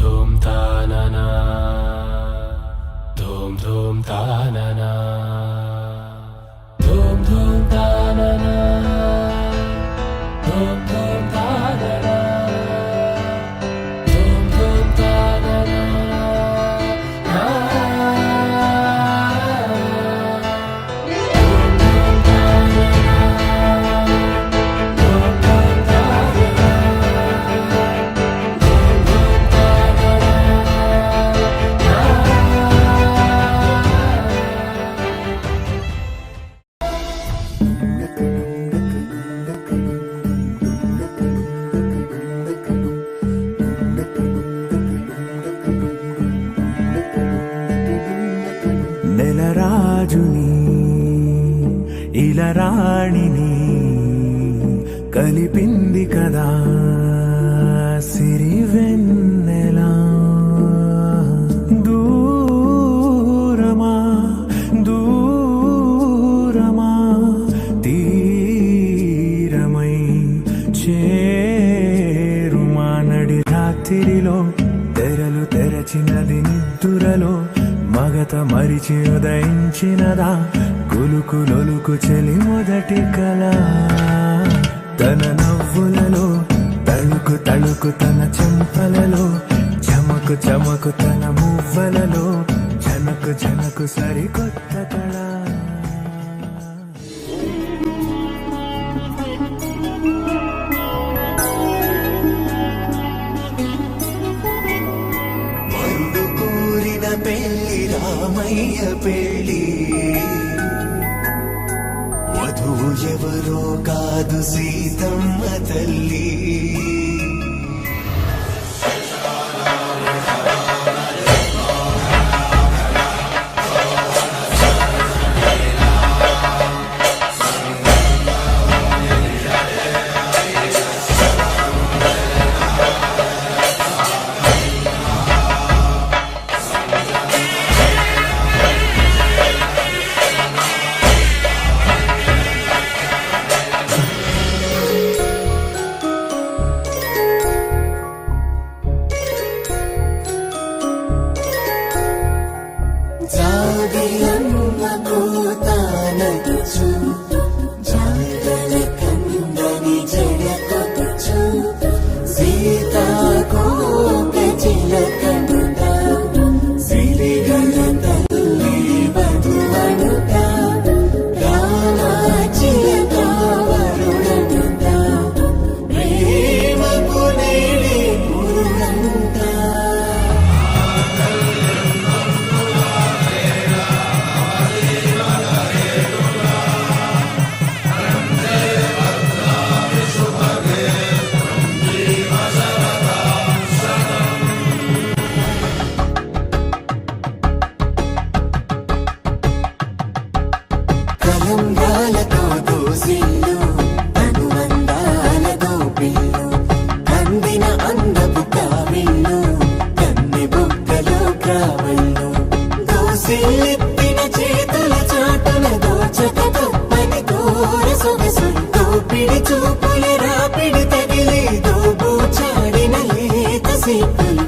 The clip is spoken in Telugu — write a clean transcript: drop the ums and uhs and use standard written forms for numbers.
ధూమ్ తాననా ధూమ్ ధూమ్ తాననా ధూమ్ ధూమ్ తాననా ధూమ్ ధూమ్ తాననా ధూమ్ ధూమ్ తాననా నెలరాజుని ఇలరాణిని కలిపింది కదా సిరివెన్నెలా దూరమా దూరమా తీరమై చేరుమా నడి రాత్రిలో తెరలు తెరచినది నిద్దురలో మగత మరిచి ఉదయించినదా కులుకులొలుకు చెలి మొదటి కళ తన నవ్వులలో తళుకు తళుకు తన చెంపలలో చమకు చమకు తన మువ్వలలో జనకు జనకు సరికొత్త కళ పెళ్లి రామయ్య పెళ్లి వధువు ఎవరో కాదు సీతమ్మ తల్లి కలంగాలతో దోసిల్లు అనుబంధాలతో పిల్లు అందిన అందపు కావిళ్ళు కన్నె బుగ్గలో కావళ్ళు దోసిల్లెత్తిన చేతుల చాటుల దోచక తప్పని తోర సొగసు దోపిడి చూపుల రాపిడి తగిలి దోబూచాడిన లేత సీపులు